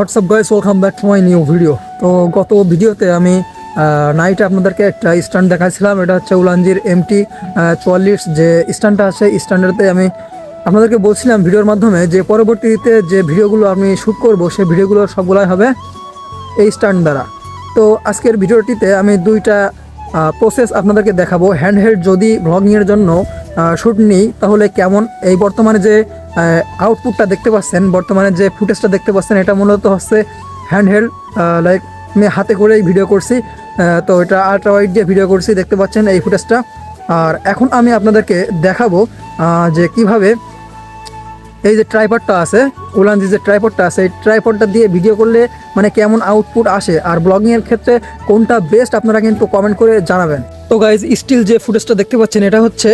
WhatsApp guys, welcome back to my new video. তো গত ভিডিওতে আমি নাইটে আপনাদেরকে একটা স্ট্যান্ড দেখাইছিলাম। এটা হচ্ছে উলানজির MT-44 যে স্ট্যান্ডটা আছে। স্ট্যান্ডটাতে আমি আপনাদেরকে বলছিলাম ভিডিওর মাধ্যমে যে পরবর্তীতে যে ভিডিওগুলো আমি শ্যুট করব সেই ভিডিওগুলো সবগুলাই হবে এই স্ট্যান্ড দ্বারা। তো আজকের ভিডিওটিতে আমি দুইটা প্রসেস আপনাদেরকে দেখাবো। হ্যান্ডহেল্ড যদি ব্লগিংয়ের জন্য শ্যুট নিই তাহলে কেমন, এই বর্তমানে যে আউটপুটটা দেখতে পাচ্ছেন, বর্তমানে যে ফুটেজটা দেখতে পাচ্ছেন, এটা মূলত হচ্ছে হ্যান্ডহেল্ড, লাইক আমি হাতে করেই ভিডিও করছি। তো এটা আল্ট্রা ওয়াইড দিয়ে ভিডিও করছি, দেখতে পাচ্ছেন এই ফুটেজটা। আর এখন আমি আপনাদেরকে দেখাবো যে কিভাবে এই যে ট্রাইপডটা আছে, উলানজি যে ট্রাইপডটা আছে, এই ট্রাইপডটা দিয়ে ভিডিও করলে মানে কেমন আউটপুট আসে আর ব্লগিংয়ের ক্ষেত্রে কোনটা বেস্ট আপনারা কিন্তু কমেন্ট করে জানাবেন। তো গাইজ, স্টিল যে ফুটেজটা দেখতে পাচ্ছেন এটা হচ্ছে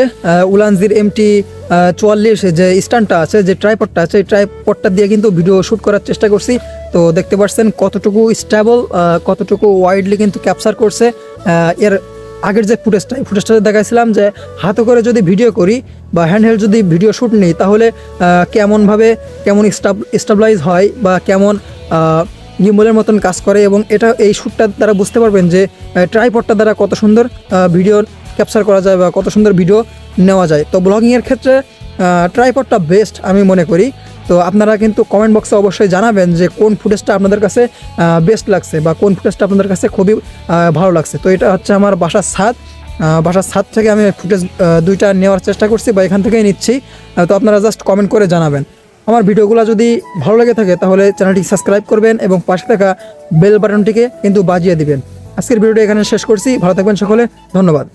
উলানজির MT-44 যে স্ট্যান্ডটা আছে, যে ট্রাইপডটা আছে, এই ট্রাইপডটা দিয়ে কিন্তু ভিডিও শ্যুট করার চেষ্টা করছি। তো দেখতে পাচ্ছেন কতটুকু স্টেবল, কতটুকু ওয়াইডলি কিন্তু ক্যাপচার করছে। এর আগের যে ফুটেজটা দেখাইছিলাম যে হাতে করে যদি ভিডিও করি বা হ্যান্ডহেল্ড যদি ভিডিও শ্যুট নিই তাহলে কেমনভাবে কেমন স্টাবলাইজ হয় বা কেমন গিম্বলের মতন কাজ করে, এবং এটা এই শ্যুটটার দ্বারা বুঝতে পারবেন যে ট্রাইপডটা দ্বারা কত সুন্দর ভিডিও ক্যাপচার করা যায় বা কত সুন্দর ভিডিও নেওয়া যায়। তো ব্লগিংয়ের ক্ষেত্রে ট্রাইপডটা বেস্ট আমি মনে করি। তো আপনারা কিন্তু কমেন্ট বক্সে অবশ্যই জানাবেন যে কোন ফুটেজটা আপনাদের কাছে বেস্ট লাগছে বা কোন ফুটেজটা আপনাদের কাছে খুবই ভালো লাগছে। তো এটা হচ্ছে আমার বাসার ছাদ থেকে আমি ফুটেজ দুইটা নেওয়ার চেষ্টা করছি বা এখান থেকেই নিচ্ছি। তো আপনারা জাস্ট কমেন্ট করে জানাবেন। আমার ভিডিওগুলো যদি ভালো লেগে থাকে তাহলে চ্যানেলটি সাবস্ক্রাইব করবেন এবং পাশে থাকা বেল বাটনটিকে কিন্তু বাজিয়ে দিবেন। আজকের ভিডিওটা এখানে শেষ করছি। ভালো থাকবেন সকলে, ধন্যবাদ।